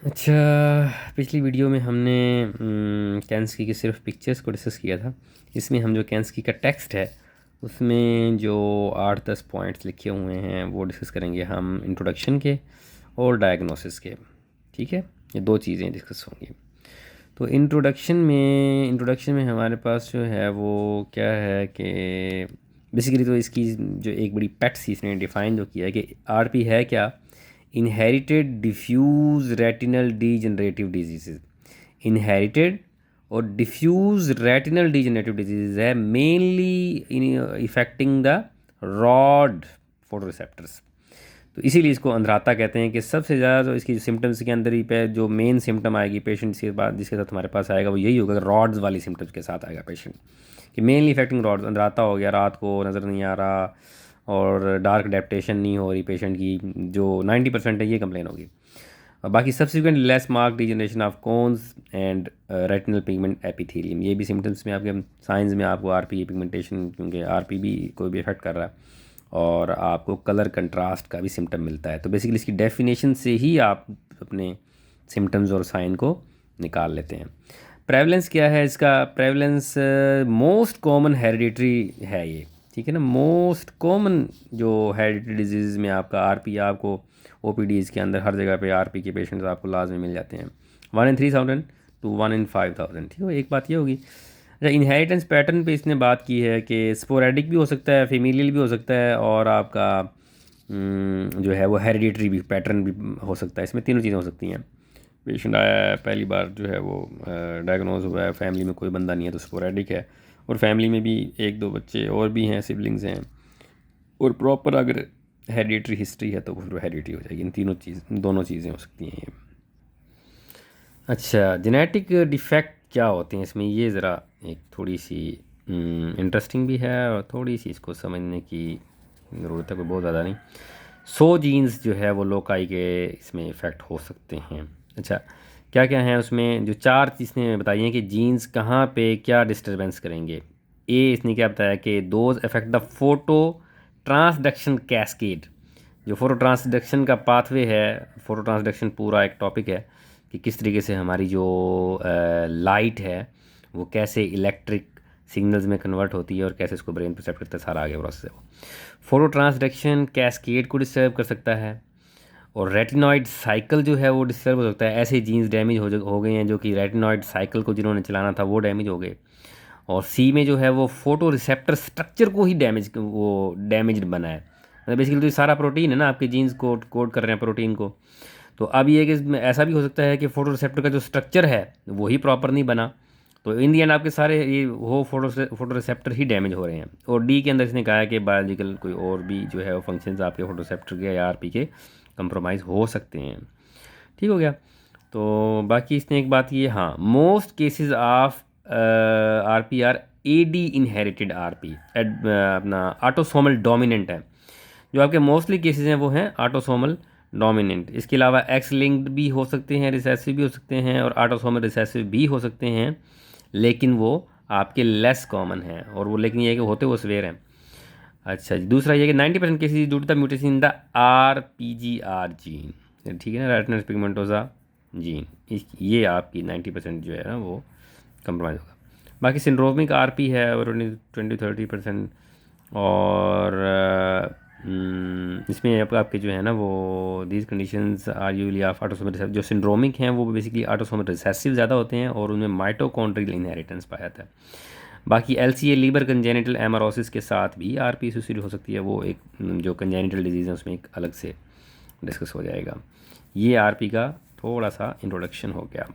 अच्छा, पिछली वीडियो में हमने कैंस्की की सिर्फ पिक्चर्स को डिस्कस किया था। इसमें हम जो कैंस्की का टेक्स्ट है उसमें जो 8-10 पॉइंट्स लिखे हुए हैं वो डिस्कस करेंगे हम, इंट्रोडक्शन के और डायग्नोसिस के। ठीक है, ये दो चीज़ें डिस्कस होंगी। तो इंट्रोडक्शन में हमारे पास जो है वो क्या है कि बेसिकली तो इसकी जो एक बड़ी पेट सी इसने डिफ़ाइन जो किया है कि आरपी है क्या। Inherited diffuse retinal degenerative disease, inherited और डिफ्यूज़ रेटिनल डीजनरेटिव डिजीज़ है, mainly affecting the rod photoreceptors. तो इसीलिए इसको अंधराता कहते हैं कि सबसे ज़्यादा तो इसकी जो सिम्टम्स के अंदर ही पे जो मेन सिम्टम आएगी पेशेंट के बाद जिसके साथ हमारे पास आएगा वो यही होगा, रॉड्स वाली सिम्टम्स के साथ आएगा पेशेंट कि मेनली इफेक्टिंग रॉड्स। अंधराता हो गया, रात को नज़र नहीं आ रहा और डार्क डेप्टेशन नहीं हो रही पेशेंट की, जो 90% है ये कंप्लेन होगी। और बाकी subsequent less mark degeneration of cones and retinal pigment epithelium, ये भी सिम्टम्स में आपके साइंस में आपको आरपी पिगमेंटेशन, क्योंकि आरपी भी कोई भी इफेक्ट कर रहा है, और आपको कलर कंट्रास्ट का भी सिम्टम मिलता है। तो बेसिकली इसकी डेफिनेशन से ही आप अपने सिम्टम्स और साइन को निकाल लेते हैं। प्रेवलेंस क्या है इसका? प्रेवलेंस मोस्ट कॉमन हेरिडिटरी है ये, ठीक है ना। मोस्ट कॉमन जो हेरिडिटरी डिजीज़ में आपका आरपी, आपको ओपीडीज़ के अंदर हर जगह पे आरपी के पेशेंट्स आपको लाजमी मिल जाते हैं, 1 in 3000 टू 1 in 5000। ठीक है, एक बात ये होगी। अच्छा, इनहेरिटेंस पैटर्न पे इसने बात की है कि स्पोरेडिक भी हो सकता है, फेमिलियल भी हो सकता है, और आपका जो है वो हेरिडिटरी भी पैटर्न भी हो सकता है। इसमें तीनों चीज़ें हो सकती हैं। पेशेंट आया है पहली बार, जो है वो डायग्नोज हुआ है, फैमिली में कोई बंदा नहीं है तो स्पोरेडिक है, और फैमिली में भी एक दो बच्चे और भी हैं, सिबलिंग्स हैं, और प्रॉपर अगर हेरिडिटरी हिस्ट्री है तो फिर हेरिडिटरी हो जाएगी। इन दोनों चीज़ें हो सकती हैं ये। अच्छा, जेनेटिक डिफेक्ट क्या होते हैं इसमें, ये ज़रा एक थोड़ी सी इंटरेस्टिंग भी है और थोड़ी सी इसको समझने की ज़रूरत है, कोई बहुत ज़्यादा नहीं। 100 जीन्स जो है वो लोकाई के इसमें इफ़ेक्ट हो सकते हैं। अच्छा, क्या क्या हैं उसमें? जो 4 चीज़ें बताई हैं कि जीन्स कहाँ पे क्या डिस्टर्बेंस करेंगे। ए इसने क्या बताया कि those affect the photo transduction cascade. जो फोटो ट्रांसडक्शन का पाथवे है, फोटो ट्रांसडक्शन पूरा एक टॉपिक है कि किस तरीके से हमारी जो लाइट है वो कैसे इलेक्ट्रिक सिग्नल्स में कन्वर्ट होती है और कैसे इसको ब्रेन परसेप्ट करता है, सारा आगे प्रोसेस है वो। फोटो ट्रांसडक्शन कैस्केड को डिस्टर्ब कर सकता है, और रेटिनॉइड साइकिल जो है वो डिस्टर्ब हो सकता है। ऐसे जीन्स डैमेज हो गए हैं जो कि रेटिनॉइड साइकिल को जिन्होंने चलाना था वो डैमेज हो गए। और सी में जो है वो फोटो रिसेप्टर स्ट्रक्चर को ही डैमेज बना है। मतलब बेसिकली तो ये सारा प्रोटीन है ना, आपके जीन्स कोड कोड कर रहे हैं प्रोटीन को। तो अब ये कि इसमें ऐसा भी हो सकता है कि फोटो रिसेप्टर का जो स्ट्रक्चर है वही प्रॉपर नहीं बना, तो इन दी एंड आपके सारे ये वो फोटो रिसेप्टर ही डैमेज हो रहे हैं। और डी के अंदर इसने कहा है कि बायोलॉजिकल कोई और भी जो है वो फंक्शंस आपके फोटो रिसेप्टर के या आरपी के कंप्रोमाइज़ हो सकते हैं। ठीक हो गया। तो बाकी इसने एक बात ये, हाँ, most cases of RP are A D inherited RP, अपना ऑटोसोमल डोमिनेंट है। जो आपके मोस्टली केसेस हैं वो हैं ऑटोसोमल डोमिनेंट। इसके अलावा एक्स लिंक्ड भी हो सकते हैं, रिसेसिव भी हो सकते हैं, और ऑटोसोमल रिसेसिव भी हो सकते हैं, लेकिन वो आपके लेस कॉमन हैं, और वो लेकिन ये है कि होते वो सवेर हैं। अच्छा जी, दूसरा ये कि 90% cases due to the mutation in the R P G R gene, ठीक है ना, रेटिनल पिगमेंटोसा जीन। ये आपकी 90% जो है ना वो कंप्रोमाइज़ होगा। बाकी सिंड्रोमिक आर पी है और 20-30%। और इसमें आपके जो है ना वो these conditions are usually of autosomal recessive. जो सिंड्रोमिक हैं वो बेसिकली ऑटोसोमल रिसेसिव ज़्यादा होते हैं और उनमें माइटोकॉन्ड्रियल इनहेरिटेंस पाया जाता है। बाकी एलसीए लीवर कंजेनिटल एमरोसिस के साथ भी आरपी एसोसिएटेड हो सकती है, वो एक जो कंजेनिटल डिजीज़ है उसमें एक अलग से डिस्कस हो जाएगा। ये आरपी का थोड़ा सा इंट्रोडक्शन हो गया।